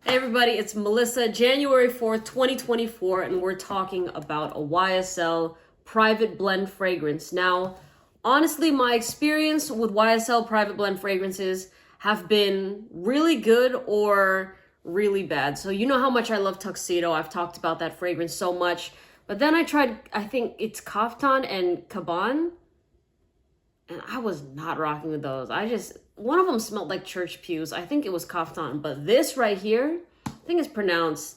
Hey everybody, it's Melissa, January 4th, 2024, and we're talking about a YSL private blend fragrance. Now, honestly, my experience with YSL private blend fragrances have been really good or really bad. So you know how much I love Tuxedo. I've talked about that fragrance so much. But then I tried, I think it's Kaftan and Kaban, and I was not rocking with those. One of them smelled like church pews. I think it was Kaftan, but this right here, I think it's pronounced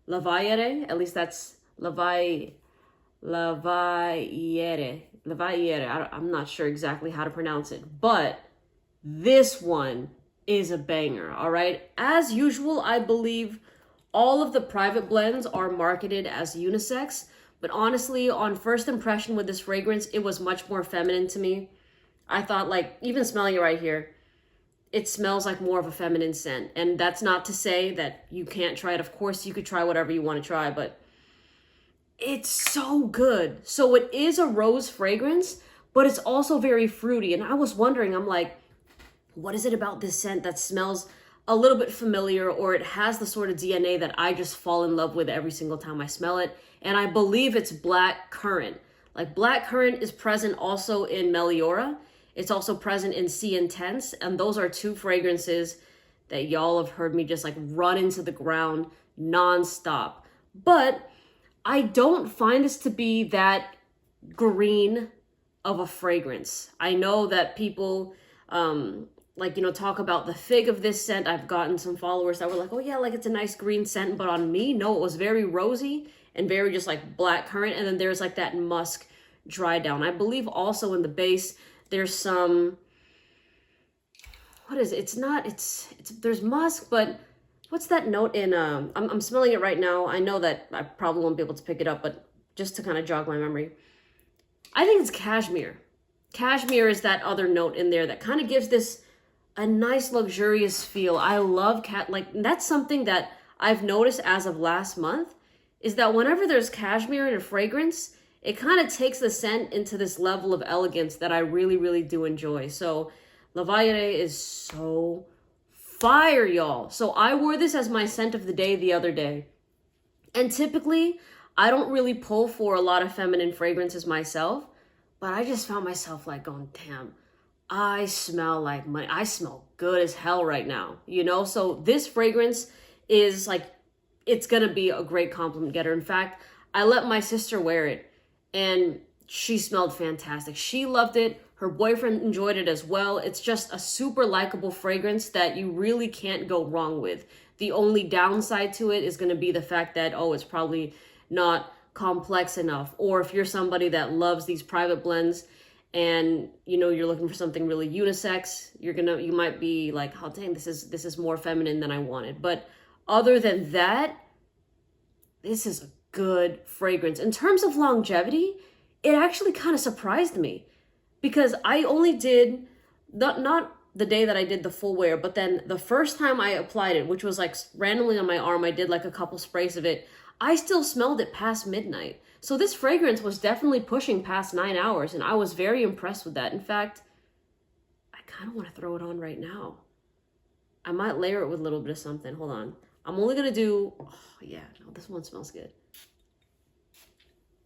Lavayere. At least that's Lavayere. I'm not sure exactly how to pronounce it, but this one is a banger, all right? As usual, I believe all of the private blends are marketed as unisex, but honestly, on first impression with this fragrance, it was much more feminine to me. I thought, like, even smelling it right here, it smells like more of a feminine scent. And that's not to say that you can't try it. Of course, you could try whatever you want to try, but it's so good. So it is a rose fragrance, but it's also very fruity. And I was wondering, I'm like, what is it about this scent that smells a little bit familiar, or it has the sort of DNA that I just fall in love with every single time I smell it? And I believe it's black currant. Like, black currant is present also in Meliora. It's also present in Sea Intense, and those are two fragrances that y'all have heard me just like run into the ground nonstop. But I don't find this to be that green of a fragrance. I know that people talk about the fig of this scent. I've gotten some followers that were like, oh yeah, like it's a nice green scent, but on me, no, it was very rosy and very just like black currant, and then there's like that musk dry down. I believe also in the base there's some, what is it? It's there's musk, but what's that note in, I'm smelling it right now. I know that I probably won't be able to pick it up, but just to kind of jog my memory, I think it's cashmere. Cashmere is that other note in there that kind of gives this a nice luxurious feel. I love that's something that I've noticed as of last month, is that whenever there's cashmere in a fragrance, it kind of takes the scent into this level of elegance that I really, really do enjoy. So Lavayere is so fire, y'all. So I wore this as my scent of the day the other day. And typically, I don't really pull for a lot of feminine fragrances myself, but I just found myself like going, damn, I smell like money. I smell good as hell right now, you know? So this fragrance is like, it's gonna be a great compliment getter. In fact, I let my sister wear it, and she smelled fantastic. She loved it. Her boyfriend enjoyed it as well. It's just a super likable fragrance that you really can't go wrong with. The only downside to it is going to be the fact that, oh, it's probably not complex enough. Or if you're somebody that loves these private blends and, you know, you're looking for something really unisex, you might be like, oh, dang, this is more feminine than I wanted. But other than that, this is a good fragrance. In terms of longevity, it actually kind of surprised me, because I only did, not the day that I did the full wear, but then the first time I applied it, which was like randomly on my arm, I did like a couple sprays of it, I still smelled it past midnight. So this fragrance was definitely pushing past 9 hours, and I was very impressed with that. In fact, I kind of want to throw it on right now. I might layer it with a little bit of something. Hold on. I'm only going to do, oh yeah, no, this one smells good.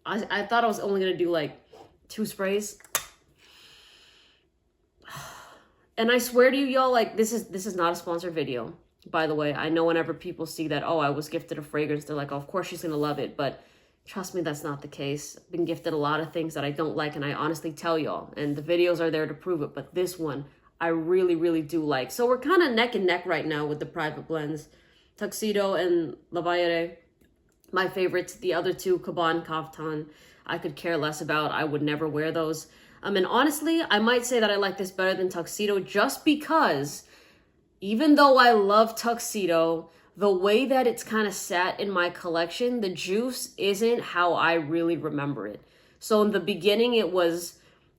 I thought I was only going to do like 2 sprays. And I swear to you, y'all, like this is not a sponsored video, by the way. I know whenever people see that, oh, I was gifted a fragrance, they're like, oh, of course she's going to love it. But trust me, that's not the case. I've been gifted a lot of things that I don't like, and I honestly tell y'all, and the videos are there to prove it. But this one, I really, really do like. So we're kind of neck and neck right now with the private blends. Tuxedo and Lavayere, my favorites. The other two, Kaban, Kaftan, I could care less about. I would never wear those. And honestly, I might say that I like this better than Tuxedo, just because even though I love Tuxedo, the way that it's kind of sat in my collection, the juice isn't how I really remember it. So in the beginning, it was,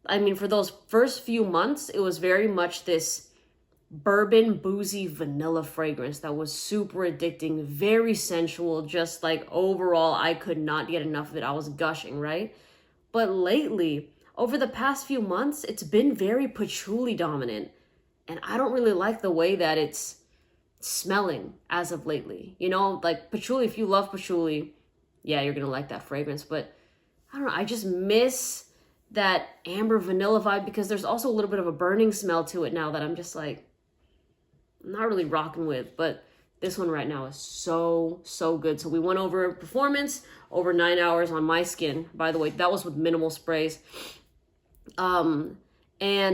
for those first few months, it was very much this bourbon, boozy, vanilla fragrance that was super addicting, very sensual, just like overall, I could not get enough of it. I was gushing, right? But lately, over the past few months, it's been very patchouli dominant. And I don't really like the way that it's smelling as of lately. You know, like patchouli, if you love patchouli, yeah, you're gonna like that fragrance. But I don't know, I just miss that amber vanilla vibe because there's also a little bit of a burning smell to it now that I'm just like, not really rocking with. But this one right now is so, so good. So we went over performance, over 9 hours on my skin. By the way, that was with minimal sprays. And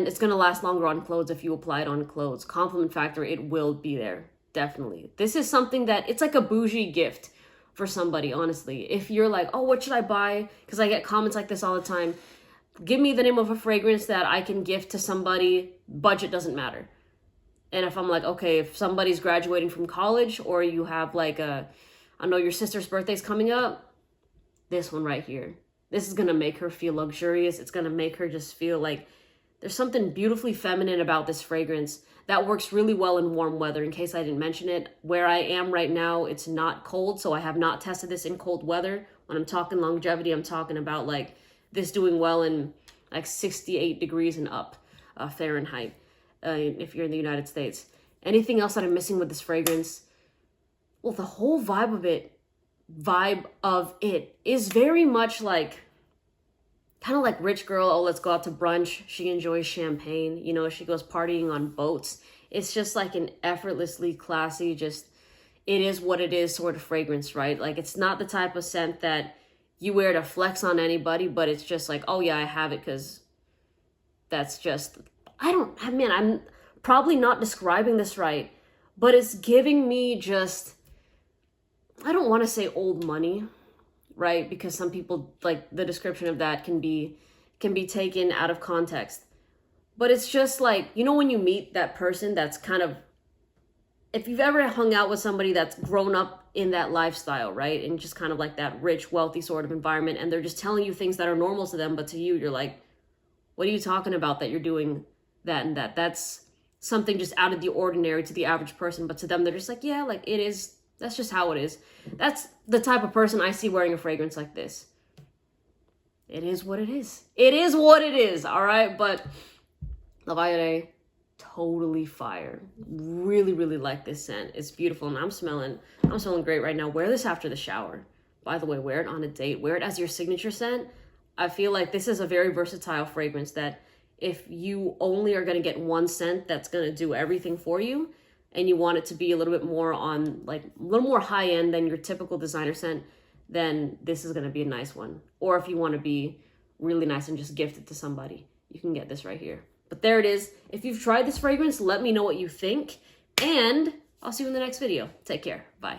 it's gonna last longer on clothes if you apply it on clothes. Compliment factor, it will be there, definitely. This is something that, it's like a bougie gift for somebody, honestly. If you're like, oh, what should I buy? Because I get comments like this all the time. Give me the name of a fragrance that I can gift to somebody. Budget doesn't matter. And if I'm like, okay, if somebody's graduating from college or you have like I know your sister's birthday's coming up, this one right here. This is gonna make her feel luxurious. It's gonna make her just feel like there's something beautifully feminine about this fragrance that works really well in warm weather. In case I didn't mention it, where I am right now, it's not cold, so I have not tested this in cold weather. When I'm talking longevity, I'm talking about like this doing well in like 68 degrees and up Fahrenheit, if you're in the United States. Anything else that I'm missing with this fragrance? Well, the whole vibe of it is very much like, kind of like rich girl, oh, let's go out to brunch. She enjoys champagne. You know, she goes partying on boats. It's just like an effortlessly classy, just, it is what it is sort of fragrance, right? Like, it's not the type of scent that you wear to flex on anybody, but it's just like, oh yeah, I have it because that's just, I'm probably not describing this right, but it's giving me just, I don't want to say old money, right? Because some people, like, the description of that can be taken out of context. But it's just like, you know, when you meet that person that's kind of, if you've ever hung out with somebody that's grown up in that lifestyle, right? And just kind of like that rich, wealthy sort of environment, and they're just telling you things that are normal to them, but to you, you're like, what are you talking about that you're doing that and that? That's something just out of the ordinary to the average person, but to them, they're just like, yeah, like it is. That's just how it is. That's the type of person I see wearing a fragrance like this. It is what it is. It is what it is, all right? But La Vallejo, totally fire. Really, really like this scent. It's beautiful, and I'm smelling great right now. Wear this after the shower. By the way, wear it on a date. Wear it as your signature scent. I feel like this is a very versatile fragrance that if you only are going to get one scent that's going to do everything for you, and you want it to be a little bit more on, like, a little more high end than your typical designer scent, then this is going to be a nice one. Or if you want to be really nice and just gift it to somebody, you can get this right here. But there it is. If you've tried this fragrance, let me know what you think, and I'll see you in the next video. Take care. Bye.